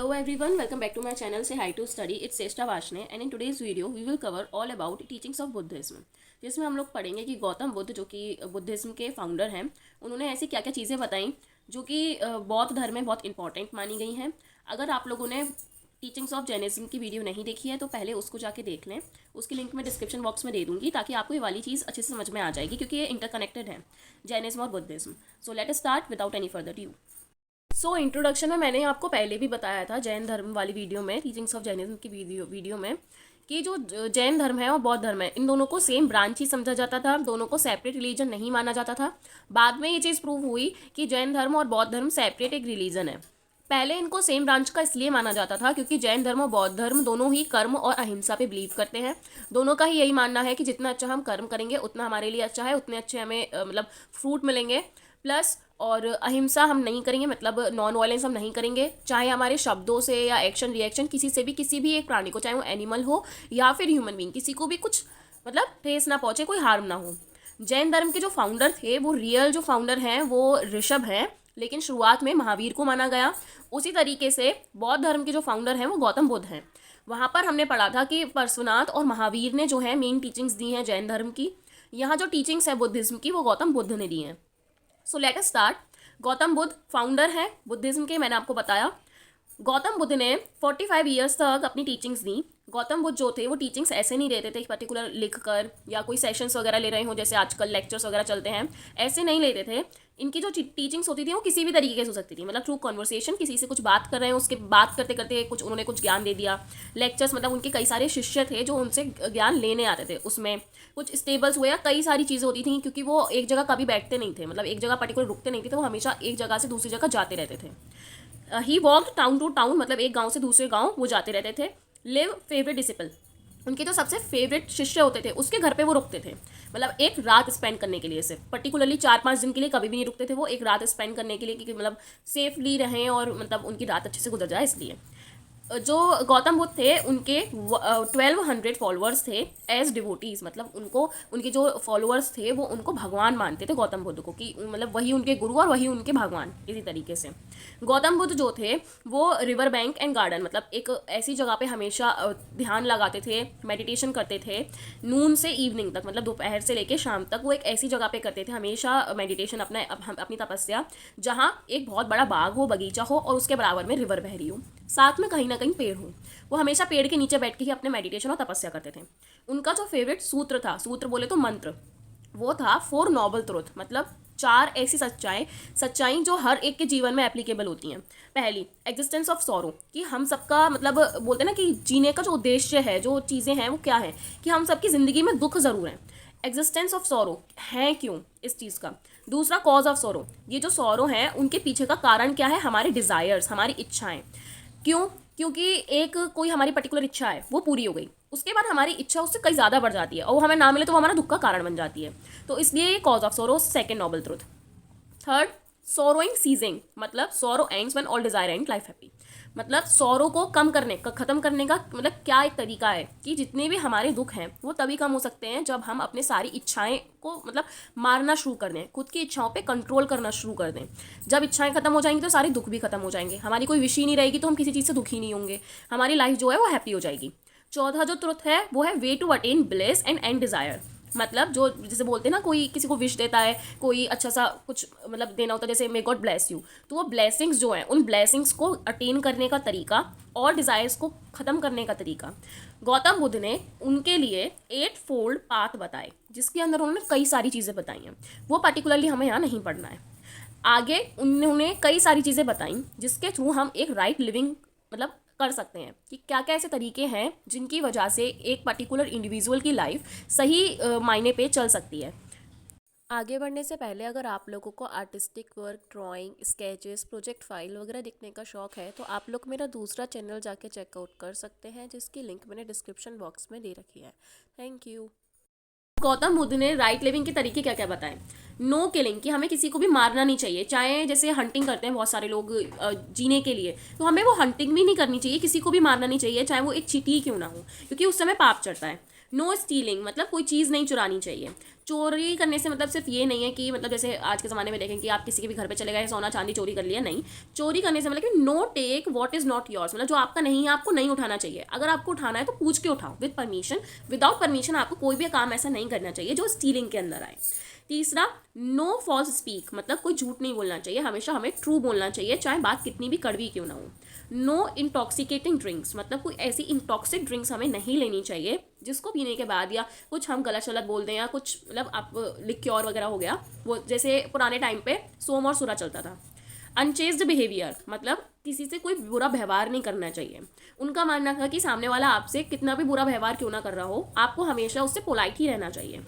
Hello everyone, welcome back to my channel Say Hi to Study. It's Seshta Vashne and in today's video we will cover all about teachings of Buddhism. जिसमें हम लोग पढ़ेंगे कि गौतम बुद्ध जो कि Buddhism के founder हैं, उन्होंने ऐसी क्या क्या चीज़ें बताई जो कि बौद्ध धर्म में बहुत इंपॉर्टेंट मानी गई हैं। अगर आप लोगों ने टीचिंग्स ऑफ जैनिज्म की वीडियो नहीं देखी है तो पहले उसको जाके देख लें। उसकी लिंक मैं डिस्क्रिप्शन बॉक्स में दे दूंगी ताकि आपको ये वाली चीज़ अच्छे से समझ में आ जाएगी क्योंकि ये इंटरकनेक्टेड है, जैनिज्म और Buddhism. So let us start without any further due. Introduction में मैंने आपको पहले भी बताया था जैन धर्म वाली वीडियो में, टीचिंग्स ऑफ जैनिज्म की वीडियो में, कि जो जैन धर्म है और बौद्ध धर्म है, इन दोनों को सेम ब्रांच ही समझा जाता था, दोनों को सेपरेट रिलीजन नहीं माना जाता था। बाद में ये चीज़ प्रूव हुई कि जैन धर्म और बौद्ध धर्म सेपरेट एक रिलीजन है। पहले इनको सेम ब्रांच का इसलिए माना जाता था क्योंकि जैन धर्म और बौद्ध धर्म दोनों ही कर्म और अहिंसा पे बिलीव करते हैं। दोनों का ही यही मानना है कि जितना अच्छा हम कर्म करेंगे उतना हमारे लिए अच्छा है, उतने अच्छे हमें मतलब फ्रूट मिलेंगे। प्लस और अहिंसा हम नहीं करेंगे, मतलब नॉन वायलेंस हम नहीं करेंगे, चाहे हमारे शब्दों से या एक्शन रिएक्शन किसी से भी, किसी भी एक प्राणी को, चाहे वो एनिमल हो या फिर ह्यूमन बीइंग, किसी को भी कुछ मतलब ठेस ना पहुंचे, कोई हार्म ना हो। जैन धर्म के जो फाउंडर थे, वो रियल जो फाउंडर हैं वो ऋषभ हैं, लेकिन शुरुआत में महावीर को माना गया। उसी तरीके से बौद्ध धर्म के जो फाउंडर हैं वो गौतम बुद्ध हैं। वहाँ पर हमने पढ़ा था कि परशुनाथ और महावीर ने जो है मेन टीचिंग्स दी हैं जैन धर्म की। यहाँ जो टीचिंग्स है बुद्धिज्म की वो गौतम बुद्ध ने दी हैं। So let us start. Gautam Buddha founder है बुद्धिज्म के, मैंने आपको बताया। गौतम बुद्ध ने 45 ईयर्स तक अपनी टीचिंग्स दी। गौतम बुद्ध जो थे वो टीचिंग्स ऐसे नहीं देते थे पर्टिकुलर लिख कर या कोई सेशंस वगैरह ले रहे हो जैसे आजकल लेक्चर्स वगैरह चलते हैं, ऐसे नहीं लेते थे। इनकी जो टीचिंग्स होती थी वो किसी भी तरीके से हो सकती थी, मतलब थ्रू कन्वर्सेशन, किसी से कुछ बात कर रहे हैं, उसके बात करते करते कुछ उन्होंने कुछ ज्ञान दे दिया। लेक्चर्स मतलब उनके कई सारे शिष्य थे जो उनसे ज्ञान लेने आते थे, उसमें कुछ स्टेबल्स हुए या कई सारी चीज़ें होती थी क्योंकि वो एक जगह कभी बैठते नहीं थे, मतलब एक जगह पर्टिकुलर रुकते नहीं थे, तो वो हमेशा एक जगह से दूसरी जगह जाते रहते थे। ही वॉक्ड टाउन टू टाउन, मतलब एक गांव से दूसरे गांव वो जाते रहते थे। लिव फेवरेट डिसिपल, उनके जो सबसे फेवरेट शिष्य होते थे उसके घर पे वो रुकते थे, मतलब एक रात स्पेंड करने के लिए। सिर्फ पर्टिकुलरली 4-5 दिन के लिए कभी भी नहीं रुकते थे, वो एक रात स्पेंड करने के लिए कि मतलब सेफली रहें और मतलब उनकी रात अच्छे से गुजर जाए। इसलिए जो गौतम बुद्ध थे उनके 1200 फॉलोअर्स थे एज डिवोटीज़, मतलब उनको, उनके जो फॉलोअर्स थे वो उनको भगवान मानते थे गौतम बुद्ध को, कि मतलब वही उनके गुरु और वही उनके भगवान। इसी तरीके से गौतम बुद्ध जो थे वो रिवर बैंक एंड गार्डन, मतलब एक ऐसी जगह पे हमेशा ध्यान लगाते थे, मेडिटेशन करते थे नून से इवनिंग तक, मतलब दोपहर से लेके शाम तक वो एक ऐसी जगह पे करते थे हमेशा मेडिटेशन, अपनी तपस्या, जहाँ एक बहुत बड़ा बाग हो, बगीचा हो और उसके बराबर में रिवर बह रही हो, साथ में कहीं ना कहीं पेड़ हो। वो हमेशा पेड़ के नीचे बैठ के ही अपने मेडिटेशन और तपस्या करते थे। उनका जो फेवरेट सूत्र था, सूत्र बोले तो मंत्र, वो था 4 नोबल ट्रुथ, मतलब 4 ऐसी सच्चाई जो हर एक के जीवन में एप्लीकेबल होती हैं। पहली, एग्जिस्टेंस ऑफ सॉरो, कि हम सबका मतलब बोलते हैं ना कि जीने का जो उद्देश्य है, जो चीज़ें हैं वो क्या है, कि हम सबकी ज़िंदगी में दुख ज़रूर है। एग्जिस्टेंस ऑफ सॉरो है क्यों इस चीज़ का। दूसरा, कॉज ऑफ सॉरो, ये जो सॉरो है उनके पीछे का कारण क्या है, हमारे डिज़ायर्स, हमारी इच्छाएं। क्यों? क्योंकि एक कोई हमारी पर्टिकुलर इच्छा है वो पूरी हो गई, उसके बाद हमारी इच्छा उससे कई ज़्यादा बढ़ जाती है और वो हमें ना मिले तो वो हमारा दुख का कारण बन जाती है। तो इसलिए ये cause of sorrow, second noble truth. Third, sorrowing ceasing, मतलब sorrow ends when all desire end life happy, मतलब सोरो को कम करने का, खत्म करने का मतलब क्या एक तरीका है कि जितने भी हमारे दुख हैं वो तभी कम हो सकते हैं जब हम अपने सारी इच्छाएं को मतलब मारना शुरू कर दें, खुद की इच्छाओं पे कंट्रोल करना शुरू कर दें। जब इच्छाएं खत्म हो जाएंगी तो सारे दुख भी खत्म हो जाएंगे, हमारी कोई विश ही नहीं रहेगी तो हम किसी चीज़ से दुखी नहीं होंगे, हमारी लाइफ जो है वो हैप्पी हो जाएगी। चौथा जो ट्रुथ है वो है way to attain bliss and end desire, मतलब जो जैसे बोलते हैं ना, कोई किसी को विश देता है, कोई अच्छा सा कुछ मतलब देना होता है, जैसे मे गॉड ब्लेस यू, तो वो ब्लेसिंग्स जो हैं उन ब्लेसिंग्स को अटेन करने का तरीका और डिज़ायर्स को ख़त्म करने का तरीका गौतम बुद्ध ने उनके लिए 8 फोल्ड पाथ बताए, जिसके अंदर उन्होंने कई सारी चीज़ें बताई हैं। वो पर्टिकुलरली हमें यहाँ नहीं पढ़ना है। आगे उन्होंने कई सारी चीज़ें बताई जिसके थ्रू हम एक राइट लिविंग मतलब कर सकते हैं, कि क्या क्या ऐसे तरीके हैं जिनकी वजह से एक पर्टिकुलर इंडिविजुअल की लाइफ सही मायने पे चल सकती है। आगे बढ़ने से पहले अगर आप लोगों को artistic work, drawing, sketches, project file वगैरह देखने का शौक है तो आप लोग मेरा दूसरा चैनल जाके चेकआउट कर सकते हैं, जिसकी लिंक मैंने डिस्क्रिप्शन बॉक्स में दे रखी है। Thank you. गौतम बुद्ध ने राइट लिविंग के तरीके क्या क्या बताए। नो किलिंग, कि हमें किसी को भी मारना नहीं चाहिए, चाहे जैसे हंटिंग करते हैं बहुत सारे लोग जीने के लिए, तो हमें वो हंटिंग भी नहीं करनी चाहिए, किसी को भी मारना नहीं चाहिए, चाहे वो एक चींटी क्यों ना हो, क्योंकि उस समय पाप चढ़ता है। नो स्टीलिंग मतलब कोई चीज़ नहीं चुरानी चाहिए। चोरी करने से मतलब सिर्फ ये नहीं है कि मतलब जैसे आज के ज़माने में देखें कि आप किसी के भी घर पे चले गए, सोना चांदी चोरी कर लिया, नहीं। चोरी करने से मतलब कि no take what is not yours, मतलब जो आपका नहीं है आपको नहीं उठाना चाहिए। अगर आपको उठाना है तो पूछ के उठाओ विद परमिशन। विदाउट परमिशन आपको कोई भी काम ऐसा नहीं करना चाहिए जो स्टीलिंग के अंदर आए। तीसरा, नो फॉल्स स्पीक मतलब कोई झूठ नहीं बोलना चाहिए, हमेशा हमें ट्रू बोलना चाहिए, चाहे बात कितनी भी कड़वी क्यों ना हो। नो इंटॉक्सिकेटिंग ड्रिंक्स मतलब कोई ऐसी इंटॉक्सिक ड्रिंक्स हमें नहीं लेनी चाहिए जिसको पीने के बाद या कुछ हम गलत शलत बोल दें, या कुछ मतलब आप लिक्योर वगैरह हो गया, वो जैसे पुराने टाइम पे सोम और सुरा चलता था। अनचेस्ड बिहेवियर मतलब किसी से कोई बुरा व्यवहार नहीं करना चाहिए। उनका मानना था कि सामने वाला आपसे कितना भी बुरा व्यवहार क्यों ना कर रहा हो, आपको हमेशा उससे पोलाइट ही रहना चाहिए।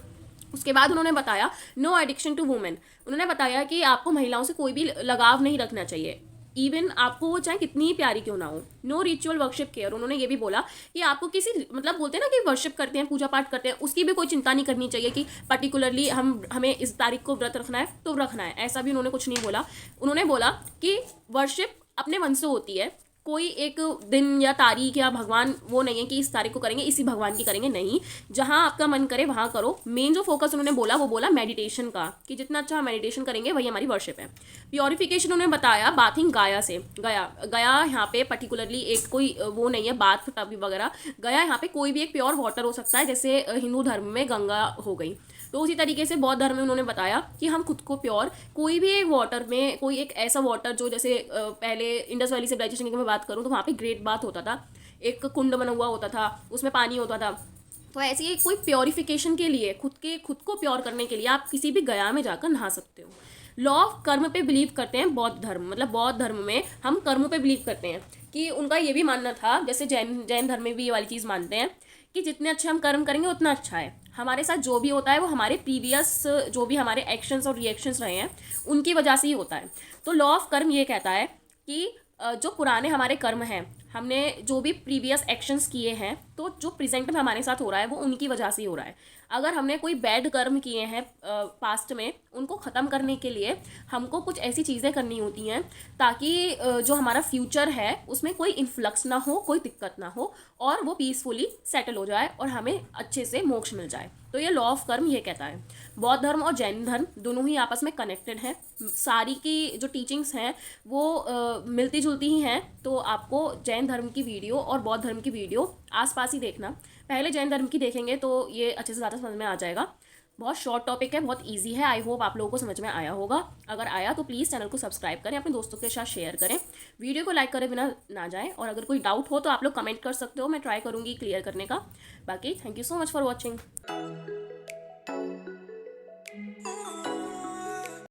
उसके बाद उन्होंने बताया नो एडिक्शन टू वुमेन, उन्होंने बताया कि आपको महिलाओं से कोई भी लगाव नहीं रखना चाहिए, इवन आपको वो चाहे कितनी ही प्यारी क्यों ना हो। नो रिचुअल वर्शिप केयर, उन्होंने ये भी बोला कि आपको किसी मतलब बोलते हैं ना कि वर्शिप करते हैं, पूजा पाठ करते हैं, उसकी भी कोई चिंता नहीं करनी चाहिए कि पर्टिकुलरली हमें इस तारीख को व्रत रखना है तो रखना है, ऐसा भी उन्होंने कुछ नहीं बोला। उन्होंने बोला कि वर्शिप अपने मन से होती है, कोई एक दिन या तारीख या भगवान वो नहीं है कि इस तारीख को करेंगे इसी भगवान की करेंगे, नहीं, जहाँ आपका मन करे वहाँ करो। मेन जो फोकस उन्होंने बोला वो बोला मेडिटेशन का, कि जितना अच्छा मेडिटेशन करेंगे वही हमारी वर्शिप है। प्योरिफिकेशन उन्होंने बताया बाथिंग गाया से, गया यहाँ पे पर्टिकुलरली एक कोई वो नहीं है बाथ टब वगैरह, गया यहाँ पे कोई भी एक प्योर वाटर हो सकता है, जैसे हिंदू धर्म में गंगा हो गई, तो उसी तरीके से बौद्ध धर्म में उन्होंने बताया कि हम खुद को प्योर कोई भी एक वाटर में, कोई एक ऐसा वाटर जो जैसे पहले इंडस वैली सिविलाइजेशन की मैं बात करूँ तो वहाँ पे ग्रेट बाथ होता था, एक कुंड बना हुआ होता था, उसमें पानी होता था। तो ऐसे ही कोई प्योरिफिकेशन के लिए खुद को प्योर करने के लिए आप किसी भी गया में जाकर नहा सकते हो। लॉ ऑफ कर्म पे बिलीव करते हैं बौद्ध धर्म, मतलब बौद्ध धर्म में हम कर्मों पे बिलीव करते हैं, कि उनका ये भी मानना था, जैसे जैन धर्म में भी ये वाली चीज़ मानते हैं कि जितने अच्छे हम कर्म करेंगे उतना अच्छा है, हमारे साथ जो भी होता है वो हमारे प्रीवियस जो भी हमारे एक्शंस और रिएक्शंस रहे हैं उनकी वजह से ही होता है। तो लॉ ऑफ कर्म ये कहता है कि जो पुराने हमारे कर्म हैं, हमने जो भी प्रीवियस एक्शंस किए हैं, तो जो प्रेजेंट में हमारे साथ हो रहा है वो उनकी वजह से ही हो रहा है। अगर हमने कोई बैड कर्म किए हैं पास्ट में, उनको ख़त्म करने के लिए हमको कुछ ऐसी चीज़ें करनी होती हैं ताकि जो हमारा फ्यूचर है उसमें कोई इन्फ्लक्स ना हो, कोई दिक्कत ना हो, और वो पीसफुली सेटल हो जाए और हमें अच्छे से मोक्ष मिल जाए। तो ये लॉ ऑफ कर्म ये कहता है। बौद्ध धर्म और जैन धर्म दोनों ही आपस में कनेक्टेड हैं, सारी की जो टीचिंग्स हैं वो मिलती जुलती ही हैं। तो आपको जैन धर्म की वीडियो और बौद्ध धर्म की वीडियो आसपास ही देखना, पहले जैन धर्म की देखेंगे तो ये अच्छे से ज़्यादा समझ में आ जाएगा। बहुत शॉर्ट टॉपिक है, बहुत इजी है, आई होप आप लोगों को समझ में आया होगा। अगर आया तो प्लीज़ चैनल को सब्सक्राइब करें, अपने दोस्तों के साथ शेयर करें, वीडियो को लाइक करे बिना ना जाएं, और अगर कोई डाउट हो तो आप लोग कमेंट कर सकते हो, मैं ट्राई करूँगी क्लियर करने का। बाकी thank you so much for watching.